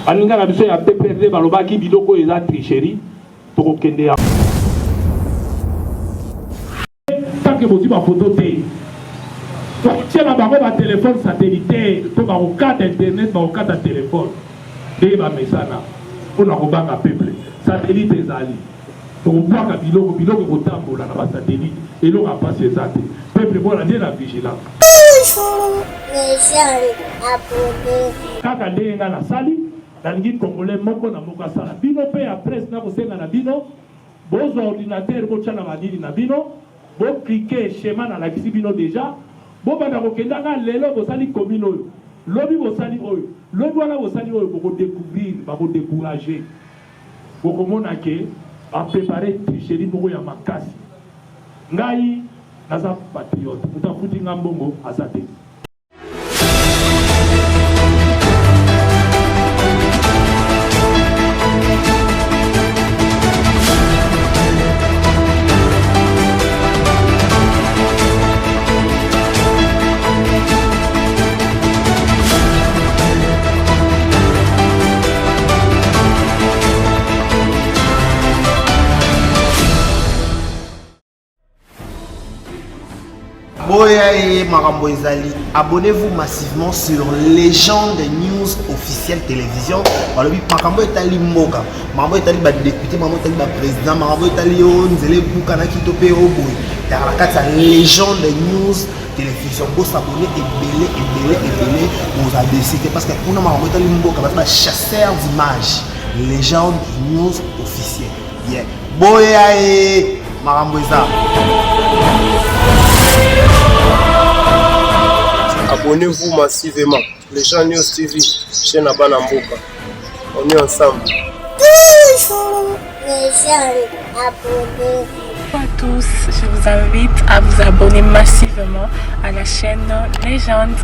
alinga na biso ya PPRD balobaki biloko eza tricherie tokokende ya tanke bozwi bafoto te tokotia na bango batelefone satellitaire to bakokata internet bakokata telefone nde bamesana mpona kobanga peuple satellite ezali tokobwaka biloko kotambola na basatellite eloko apasi eza te peuple mpona nde na vigilance kaka ndenge nga nasali nalingi congolais moko na moko asala bino mpe ya presse na kosenga na bino bozwa ordinateur botya na manini na bino boklike schéma nalakisi bino deja bobanda kokendaka lelo bosali commune oyo lobi bosali oyo lobi wana bosali oyo bokodécouvrir bakodécourage bokomona ke baprépare tricherie moko ya makasi ngai naza patriote moto afuti nga mbongo aza te. Abonnez-vous massivement sur Légende News officielle télévision. Makambo etali mboka, makambo etali ba député, makambo etali ba président, makambo etali o nzele bukana kitope oboy. Dans la carte Légende News télévision, vous s'abonner et vous avez parce que pour nous makambo etali mboka, ba chasseur d'images. Légende News officielle. Yeah. Boya e makambo eza. Abonnez-vous massivement. Les gens News TV, chaîne à Banamboka. On est ensemble. Bonjour les jeunes, abonnez-vous. Bonjour à tous, je vous invite à vous abonner massivement à la chaîne Légende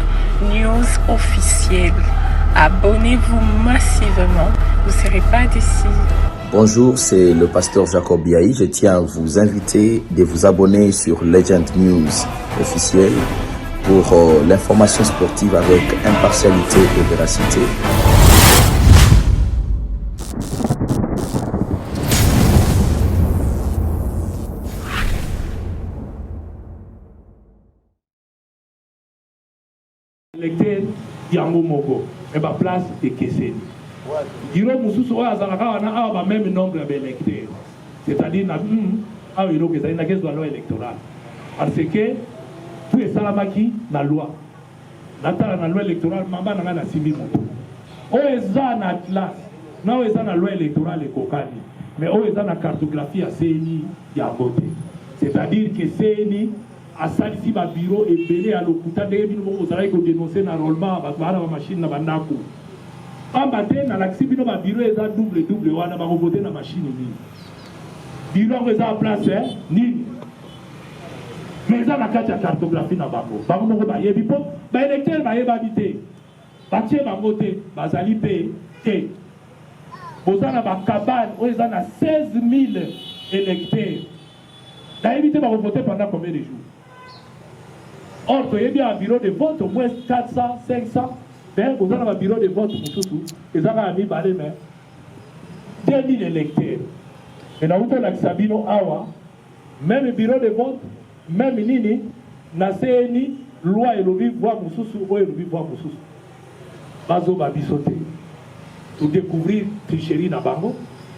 News officielle. Abonnez-vous massivement, vous ne serez pas déçus. Bonjour, c'est le pasteur Jacob Biaï. Je tiens à vous inviter de vous abonner sur Legend News officielle pour l'information sportive avec impartialité et véracité. Électeur yango moko et ba place de Kessé. Giro mususu oyo azalaka wana awa ba même nombre ya électeurs. C'est-à-dire na awa iloko ezali na kezo loi électorale. Parce que tout est salamaki na loi. Natala na loi électorale mamba na na simbi moto. Oyo eza na atlas. Na oyo eza na loi électorale ekokani. Mais oyo eza na cartographie ya CENI ya vote. C'est-à-dire que CENI a salisi ba bureau ebele ya lokuta ndenge bino moko ozalaki kodénoncer na enrôlement bato bana ba machine na bandako. Pamba te na lakisi bino ba bureau eza double wana bakovote na machine nini. Bureau eza en place nini. Mais ça la carte cartographie na bango. Bango moko ba yebi po ba électeur ba yeba bité. Ba tie bango te, ba zali pe te. Bozana ba cabane, o ezana 16 000 électeurs. Da éviter ba voter pendant combien de jours? Or, tu as un bureau de vote au moins 400, 500. Ben, vous avez un bureau de vote pour tout. Et ça va mis par les mains. 2000 électeurs. Et dans le Sabino Awa, même bureau de vote, même Nini, na CNI, loi et le voir Moussoussou, ou le voir Moussoussou. Bazo Babi sauté. Pour découvrir tricherie dans Bango.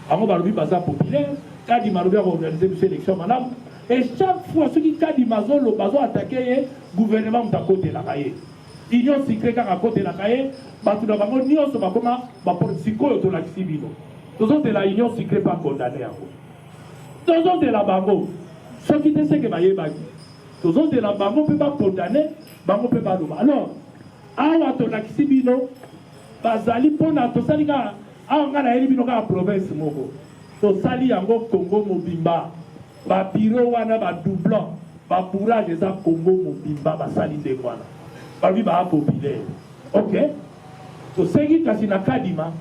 Bango Babi Baza populaire. Kadi Maroubia va organiser une sélection, madame. Et chaque fois, ceux qui Kadi Mazo, le Bazo attaqué, gouvernement de côté la cahier. Union secrète à côté la cahier, parce que dans Bango, nous sommes comme un psycho et tout l'accident. Tous autres de la Union secrète pas condamné à vous. Tous autres de la Bango, ceux qui disent que Baye Bagi. Tous autres de la Bango ne peut pas condamner, Bango ne peut pas le faire. Alors, awa to l'accident, Bazali Pona, to Salika, awa na Elibino à province Moko. To Sali Yango Congo Mobimba. Ba bureau wana ba doublant ba bourrage eza Congo Mobimba ba sali de wana ba bi ba populaire. OK, to sengi kasi na kadima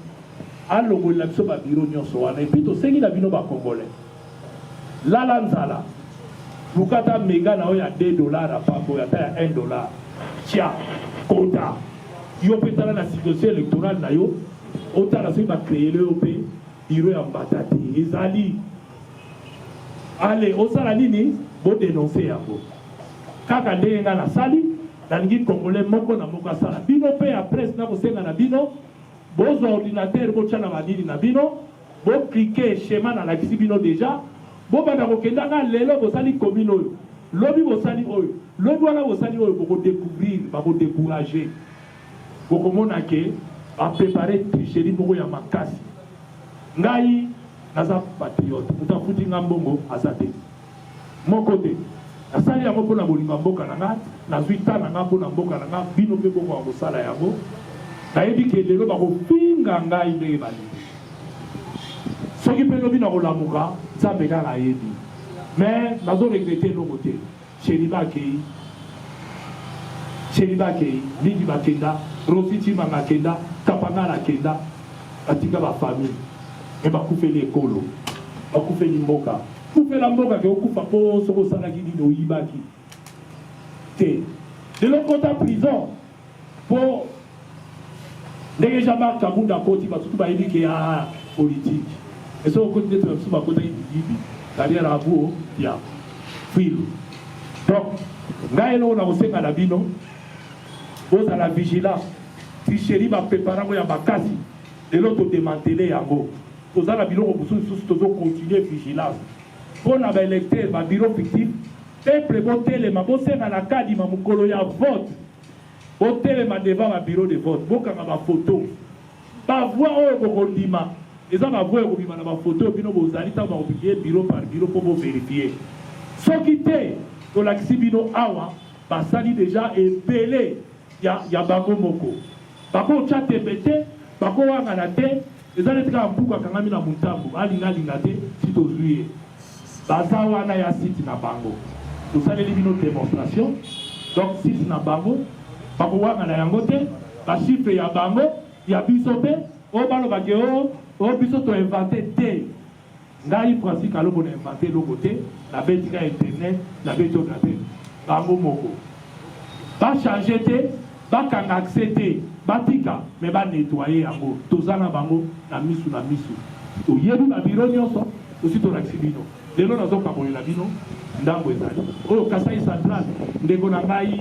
alongo la biso ba bureau nyonso wana et puis to sengi na bino ba congolais lala nzala lukata mega na oya $2 pa ya ta ya $1 tia kota yo petala na situation électorale na yo otala soki bacréele yo mpe biro ya mbata te ezali. Ale osala nini bodénonce yango kaka ndenge nga nasali nalingi congolais moko na moko asala bino mpe ya presse na kosenga na bino bozwa ordinateur botya na banini na bino boklike schéma nalakisi bino deja bobanda kokenda nga lelo bosali commune oyo lobi bosali oyo lobi wana bosali oyo bokodécouvrir bakodécourage bokomona ke baprépare tricherie moko ya makasi. Ngai naza patriote moto afuti nga mbongo aza te moko te nasali yango mpona bolinga mboka na nga nazwi ta na nga mpona mboka na nga bino mpe bongo ya kosala yango nayebi ke lelo bakofinga ngai ndenge balingi soki mpe lobi na kolamuka nzambe kaka ayebi mais nazoregrete eloko te sheriba akei mingi bakenda rosi timanga akenda kapangala akenda batika bafamille e bakufeli ekolo bakufeli mboka kufela mboka ke okufa mpo soki osalaki nini oyibaki te lelo kota prison mpo ndenge Jean-Marc Kabunda akoti basusu bayebi ke ya politique eso okoti nete basusu bakotaki biyibi carrière abo ya filo. Donc ngai eloko na kosenga na bino bozala vigilance tricherie bapreparango ya makasi lelo todemantele yango tozala biloko mosusu tozocontinue vigilance mpona baélecteur babiro fictif peuple botelema bosenga na kadima mokolo ya vote botelema devant babiro de vote bokanga bafoto bavoi oyo bokondima eza bavoi ekobima na bafoto bino bozali ntango bakopikie biro par biro mpo boverifie soki te tolakisi bino awa basali deja ebele ya bango moko bakotya tembe te bakowangana te eza neti kaka mpuku akangami na motambo alingalinga te si tozwi ye baza wana ya site na bango tosaleli bino démonstration donc site na bango bakowangana yango te bachiffre ya bango ya biso mpe oyo balobaki oyo biso toinvente te ngai Francis Kalombo na invente eloko te nabetika internet nabeti ordinateur bango moko bachange te bakanga accès te batika me banettoye yango toza na bango na misu toyebi babiro nyonso osi tolakisi bino lelo nazokabolela bino ndambo ezali oyo Kasai Central ndeko na ngai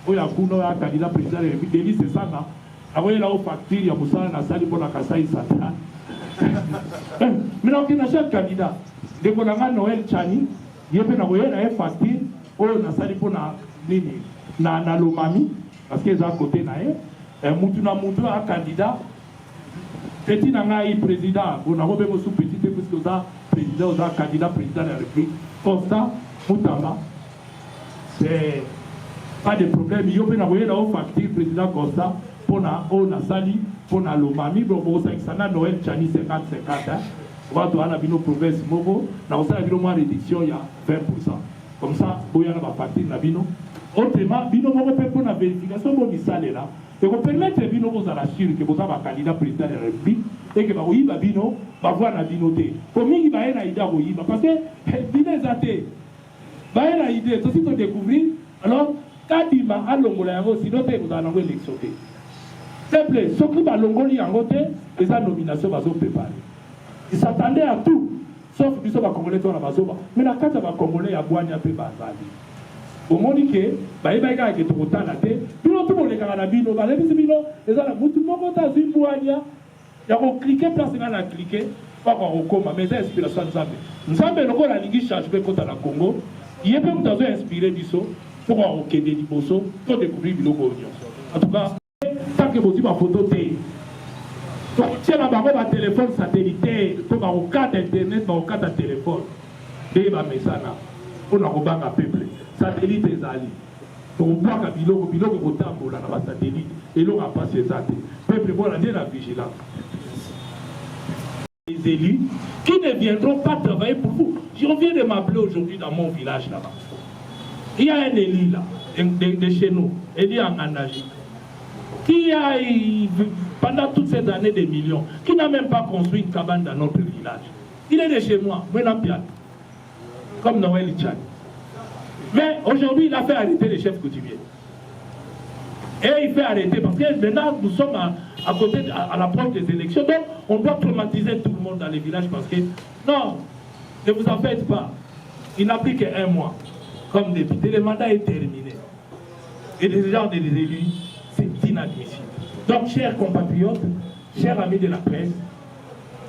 oyo akuna oyo akandida président ya république Denis Esanga akoyela o facture ya mosala nasali mpona Kasai Central mina okina chef candidat ndeko na ngai Noël Chani ye mpe nakoyela ye facture oyo nasali mpona nini na Lomami parce que eza kote na ye mutu na mutu a candidat petit na ngai président onakobe mosu petit te puisque oza président oza candidat président de la république Constant Mutamba c'est pas de problème yo mpe nakoyela o facture président Constant mpona oyo nasali mpona Lomami bokosangisa na Noël Chani 50-50 watu wana bino province moko nakosala bino mwa réduction ya 20% comme ça boyana bafacture na bino autrement bino moko mpe mpona vérification bomisalela ekopermettre bino bozala sur ke boza bakandidat président de la république eke bakoyiba bino bavoi na bino te po mingi baye na ide akoyiba parce que bino eza te baye na ide tosi todécouvrir alors kadima alongola yango sino te kozala nango élection te simple soki balongoli yango te eza nomination bazoprépare ils s'attendaient à tout sauf biso bakongolais to na bazoba mais na kati ya bakongolais ya bwanya mpe bazali omoni ke bayebaki kaka ke tokotala te bino to bolekaka na bino balebisi bino eza na mutu moko te azwi bwanya ya koklike place nga na klike paka kokoma mais eza inspiration ya nzambe lokola alingi change mpe kota na congo ye mpe moto azo inspire biso poko akokende liboso to découvrir biloko oyo nyonso en tout cas tanke bozwi bafoto te tokotia na bango batelefone satellitaire to bakokata internet bakokata telefone ndenge bamesana mpona kobanga peuple satellite ezali tokobwaka biloko kotambola na basatellite eloko apasi eza te peuple mpona nde na vigilance les élus qui ne viendront pas travailler pour vous. Je viens de m'appeler aujourd'hui dans mon village là-bas. Il y a un élu là, de chez nous, élu en Andagie, qui a, pendant toutes ces années des millions, qui n'a même pas construit une cabane dans notre village. Il est de chez moi, comme Noël Tchad. Mais aujourd'hui, il a fait arrêter les chefs coutumiers. Et il fait arrêter, parce que maintenant nous sommes à côté, à l'approche des élections, donc on doit traumatiser tout le monde dans les villages, parce que, non, ne vous en faites pas, il n'a plus qu'un mois comme député, le mandat est terminé. Et les gens des élus, c'est inadmissible. Donc, chers compatriotes, chers amis de la presse,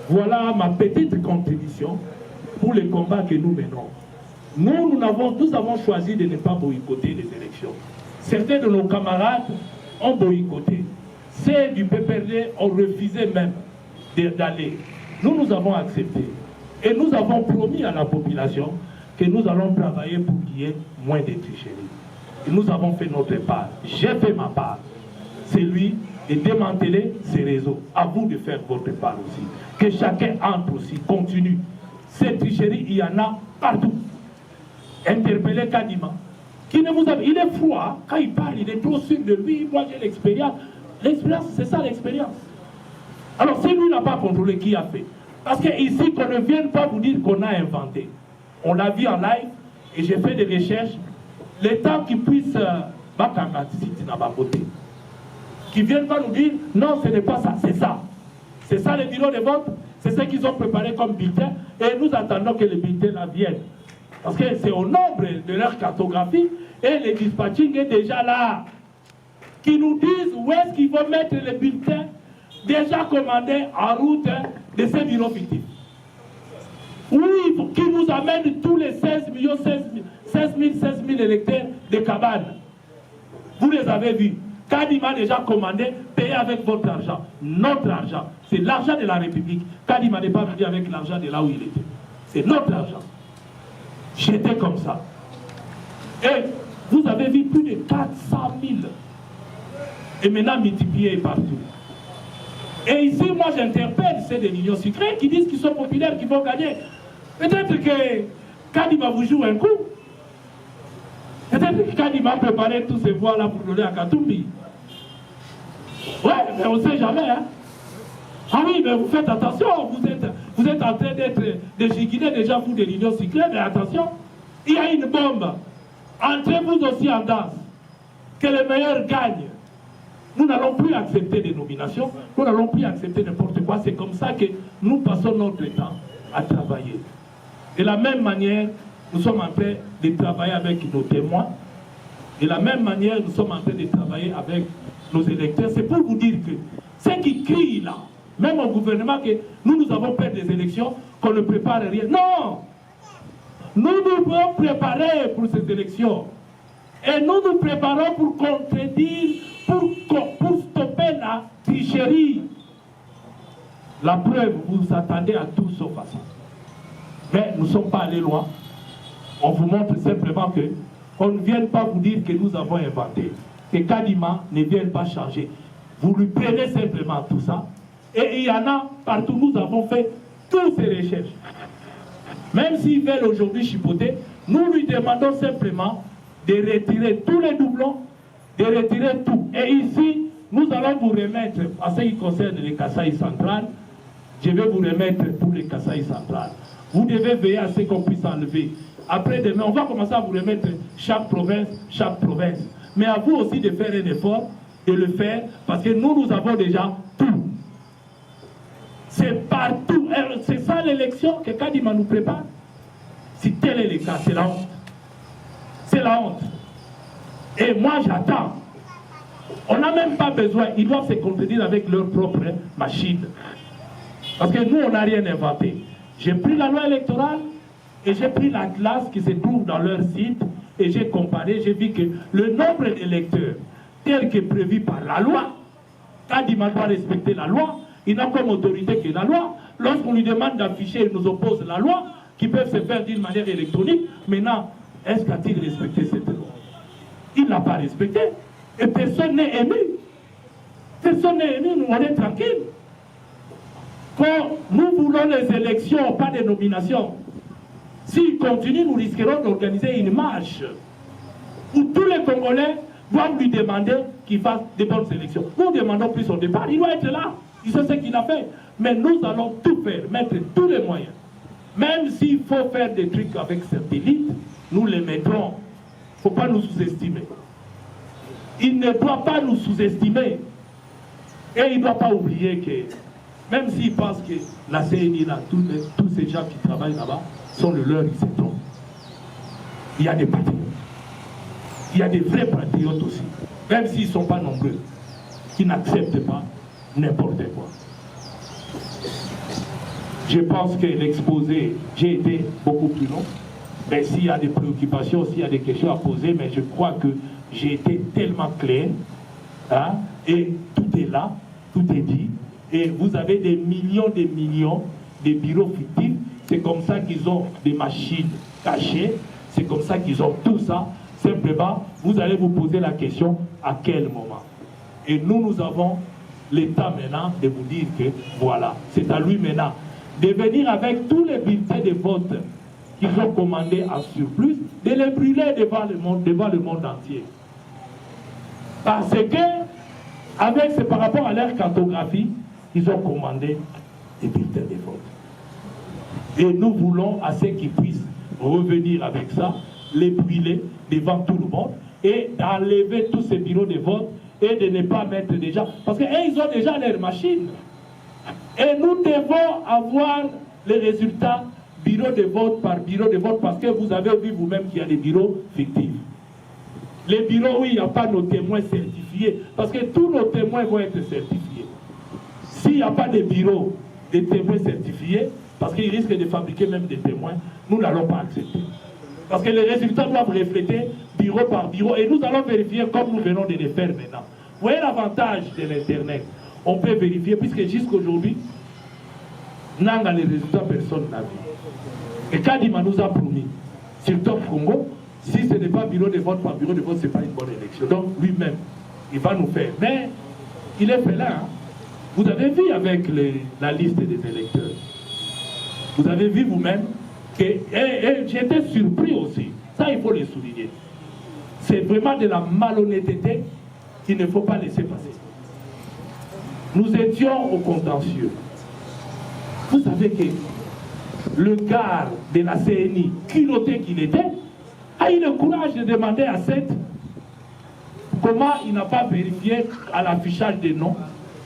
voilà ma petite contribution pour les combats que nous menons. Nous avons choisi de ne pas boycotter les élections. Certains de nos camarades ont boycotté. Ceux du PPRD ont refusé même d'aller. Nous avons accepté. Et nous avons promis à la population que nous allons travailler pour qu'il y ait moins de tricheries. Et nous avons fait notre part. J'ai fait ma part. C'est lui de démanteler ces réseaux. À vous de faire votre part aussi. Que chacun entre aussi, continue. Ces tricheries, il y en a partout. Interpellez Kadima. Qui ne vous a... Il est froid. Quand il parle, il est trop sûr de lui. Moi, j'ai l'expérience. L'expérience, c'est ça l'expérience. Alors, si lui n'a pas contrôlé, qui a fait? Parce qu'ici, qu'on ne vienne pas vous dire qu'on a inventé. On l'a vu en live et j'ai fait des recherches. Le temps qu'ils puissent qui viennent pas nous dire non, ce n'est pas ça, c'est ça. C'est ça le bureau de vote, c'est ce qu'ils ont préparé comme bulletin et nous attendons que les bulletins là viennent. Parce que c'est au nombre de leur cartographie et le dispatching est déjà là. Qui nous disent où est-ce qu'ils vont mettre les bulletins déjà commandés en route de ces bureaux fictifs. Oui, qui nous amène tous les 16 000 électeurs de Cabane. Vous les avez vus. Kadima a déjà commandé, payé avec votre argent. Notre argent. C'est l'argent de la République. Kadima n'est pas venu avec l'argent de là où il était. C'est notre argent. J'étais comme ça. Et vous avez vu plus de 400 000. Et maintenant multiplié partout. Et ici, moi j'interpelle ceux de l'Union sucrée qui disent qu'ils sont populaires, qu'ils vont gagner. Peut-être que Kadima vous joue un coup. Peut-être que Kadima a préparé tous ces voix-là pour donner à Katumbi. Ouais, mais on ne sait jamais. Hein? Ah oui, mais vous faites attention. Vous êtes en train de giguiner déjà vous de l'Union sucrée, mais attention. Il y a une bombe. Entrez vous aussi en danse. Que le meilleur gagne. Nous n'allons plus accepter des nominations. Nous n'allons plus accepter n'importe quoi. C'est comme ça que nous passons notre temps à travailler. De la même manière, nous sommes en train de travailler avec nos témoins. De la même manière, nous sommes en train de travailler avec nos électeurs. C'est pour vous dire que ceux qui crient là, même au gouvernement, que nous avons peur des élections, qu'on ne prépare rien. Non! Nous nous pouvons préparer pour ces élections. Et nous nous préparons pour contredire, pour stopper la tricherie. La preuve, vous attendez à tout sauf à ça. Mais nous ne sommes pas allés loin. On vous montre simplement que on ne vienne pas vous dire que nous avons inventé. Que Kadima ne vienne pas changer. Vous lui prenez simplement tout ça. Et il y en a partout. Nous avons fait toutes ces recherches. Même s'ils veulent aujourd'hui chipoter, nous lui demandons simplement de retirer tous les doublons, de retirer tout. Et ici, nous allons vous remettre, en ce qui concerne les Kasaï centrales, je vais vous remettre pour les Kasaï centrales. Vous devez veiller à ce qu'on puisse enlever. Après demain, on va commencer à vous remettre chaque province. Mais à vous aussi de faire un effort, de le faire, parce que nous avons déjà tout. C'est partout. C'est ça l'élection que Kadima nous prépare. Si tel est le cas, c'est la honte. C'est la honte. Et moi, j'attends. On n'a même pas besoin. Ils doivent se contredire avec leur propre machine. Parce que nous, on n'a rien inventé. J'ai pris la loi électorale et j'ai pris l'atlas qui se trouve dans leur site et j'ai comparé, j'ai vu que le nombre d'électeurs tel que prévu par la loi, Kadima doit respecter la loi, il n'a comme autorité que la loi. Lorsqu'on lui demande d'afficher, il nous oppose la loi, qui peuvent se faire d'une manière électronique. Maintenant, est-ce qu'a-t-il respecté cette loi? Il n'a pas respecté. Et personne n'est ému. Personne n'est ému, nous on est tranquille. Quand nous voulons les élections, pas des nominations, s'ils continuent, nous risquerons d'organiser une marche où tous les Congolais doivent lui demander qu'il fasse des bonnes élections. Nous demandons plus son départ, il doit être là. Il sait ce qu'il a fait. Mais nous allons tout faire, mettre tous les moyens. Même s'il faut faire des trucs avec cette élite, nous les mettrons. Il ne faut pas nous sous-estimer. il ne doit pas nous sous-estimer. Et il ne doit pas oublier que, même s'il pense que la CNI, là, tous ces gens qui travaillent là-bas, sont le leur, ils se trompent. Il y a des patriotes. Il y a des vrais patriotes aussi, même s'ils ne sont pas nombreux, qui n'acceptent pas n'importe quoi. Je pense que l'exposé, j'ai été beaucoup plus long, mais s'il y a des préoccupations, s'il y a des questions à poser, mais je crois que j'ai été tellement clair, hein, et tout est là, tout est dit, et vous avez des millions de bureaux fictifs, c'est comme ça qu'ils ont des machines cachées, c'est comme ça qu'ils ont tout ça. Simplement, vous allez vous poser la question à quel moment. Et nous avons l'État maintenant de vous dire que voilà, c'est à lui maintenant de venir avec tous les bulletins de vote qu'ils ont commandés en surplus, de les brûler devant le monde entier. Parce que, c'est par rapport à leur cartographie, ils ont commandé des bulletins de vote. Et nous voulons à ceux qui puissent revenir avec ça, les brûler devant tout le monde et d'enlever tous ces bureaux de vote et de ne pas mettre déjà, parce qu'ils ont déjà leurs machines. Et nous devons avoir les résultats bureau de vote par bureau de vote, parce que vous avez vu vous-même qu'il y a des bureaux fictifs. Les bureaux où il n'y a pas nos témoins certifiés, parce que tous nos témoins vont être certifiés. S'il n'y a pas de bureau de témoins certifiés, parce qu'ils risquent de fabriquer même des témoins, nous n'allons pas accepter. Parce que les résultats doivent refléter bureau par bureau. Et nous allons vérifier comme nous venons de le faire maintenant. Vous voyez l'avantage de l'Internet. On peut vérifier, puisque jusqu'aujourd'hui, Nanga, les résultats, personne n'a vu. Et Kadima nous a promis, sur Top Congo, si ce n'est pas bureau de vote par bureau de vote, ce n'est pas une bonne élection. Donc lui-même, il va nous faire. Mais il est fait là. Hein. Vous avez vu avec la liste des électeurs. Vous avez vu vous-même. Et j'étais surpris aussi, ça il faut le souligner. C'est vraiment de la malhonnêteté qu'il ne faut pas laisser passer. Nous étions au contentieux. Vous savez que le garde de la CNI, culotté qu'il était, a eu le courage de demander à Seth comment il n'a pas vérifié à l'affichage des noms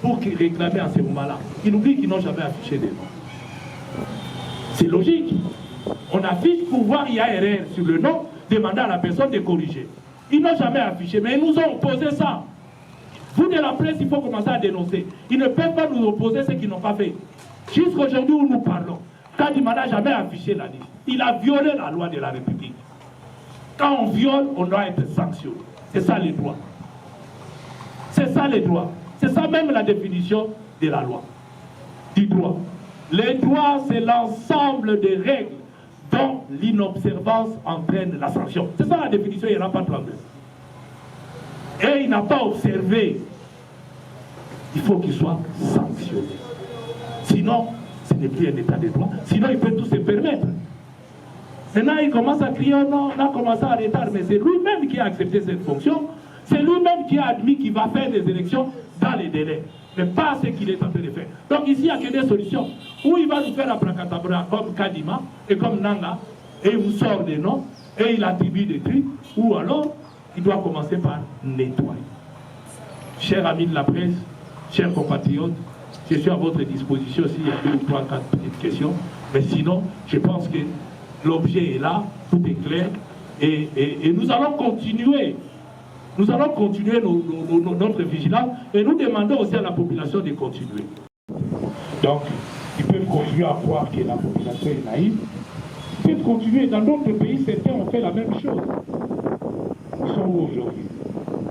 pour qu'il réclamait à ce moment-là. Il oublie qu'ils n'ont jamais affiché des noms. C'est logique. On affiche pour voir il y a erreur sur le nom, demander à la personne de corriger. Ils n'ont jamais affiché, mais ils nous ont opposé ça. Vous de la presse, il faut commencer à dénoncer. Ils ne peuvent pas nous opposer ce qu'ils n'ont pas fait. Jusqu'aujourd'hui où nous parlons, Kadima n'a jamais affiché la liste. Il a violé la loi de la République. Quand on viole, on doit être sanctionné. C'est ça les droits. C'est ça les droits. C'est ça même la définition de la loi, du droit. Les droits, c'est l'ensemble des règles dont l'inobservance entraîne la sanction. C'est ça la définition, il n'y en a pas 32. Et il n'a pas observé. Il faut qu'il soit sanctionné. Sinon, ce n'est plus un état de droit. Sinon, il peut tout se permettre. Maintenant, il commence à crier, oh non, on a commencé à retard, mais c'est lui-même qui a accepté cette fonction. C'est lui-même qui a admis qu'il va faire des élections dans les délais, mais pas ce qu'il est en train de faire. Donc ici, il n'y a que des solutions. Ou il va nous faire la Prakatabra comme Kadima et comme Nanga, et il vous sort des noms, et il attribue des trucs, ou alors, il doit commencer par nettoyer. Chers amis de la presse, chers compatriotes, je suis à votre disposition s'il y a 2 ou 3, 4 petites questions, mais sinon, je pense que l'objet est là, tout est clair, et nous allons continuer. Nous allons continuer notre vigilance et nous demandons aussi à la population de continuer. Donc, ils peuvent continuer à croire que la population est naïve. Ils peuvent continuer. Dans d'autres pays, certains ont fait la même chose. Ils sont où aujourd'hui?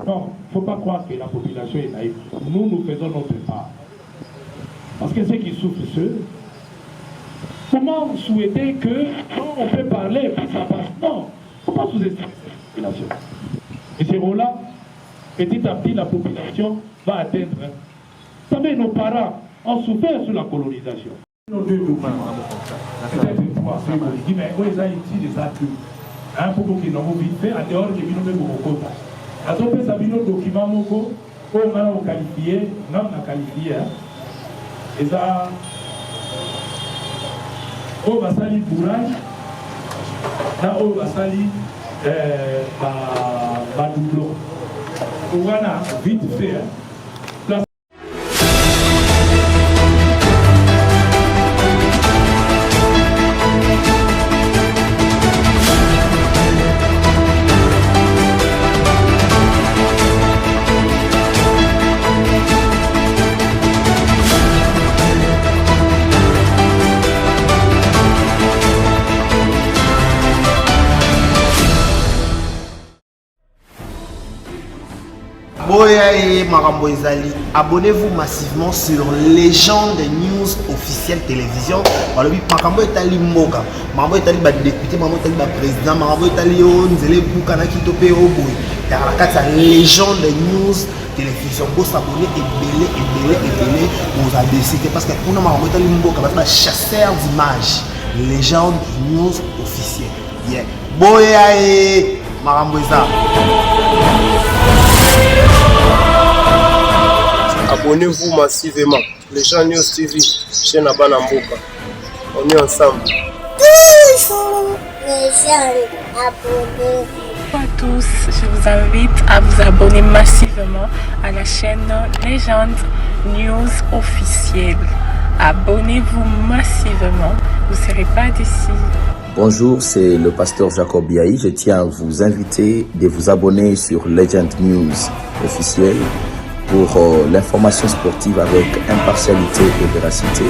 Non, il ne faut pas croire que la population est naïve. Nous faisons notre part. Parce que ceux qui souffrent, ceux, comment souhaiter que, quand on peut parler, puis ça passe? Non, il ne faut pas sous-estimer cette population. Et ces rôles-là, petit à petit, la population va atteindre. Vous savez, nos parents ont souffert sous la colonisation. Nos 2 documents, peut-être 3, mais oui, ça ici, des actes. Un peu qui n'ont pas fait, en dehors de nous beaucoup. À tout ça, nos documents, on a qualifié, non, on a qualifié. Et ça, on va salir bourrage, là, on va salir doublon. Voilà, vite fait. Place. Abonnez-vous massivement sur Légende News officielle télévision. Balobi makambo etali mboka, makambo etali ba député, makambo etali ba président, makambo etali nzele buka na kitope oboy. Dans la carte Légende News télévision, vous s'abonner et vous avez décidé parce que on a makambo etali mboka, ba chasseur d'images. Légende News officielle. Yeah. Boya et makambo eza. Abonnez-vous massivement. Les gens News TV, chaîne à Banamboka. On est ensemble. Toujours les jeunes, abonnez-vous. Bonjour à tous, je vous invite à vous abonner massivement à la chaîne Légende News officielle. Abonnez-vous massivement, vous ne serez pas déçus. Bonjour, c'est le pasteur Jacob Biaï. Je tiens à vous inviter de vous abonner sur Legend News officielle pour l'information sportive avec impartialité et véracité.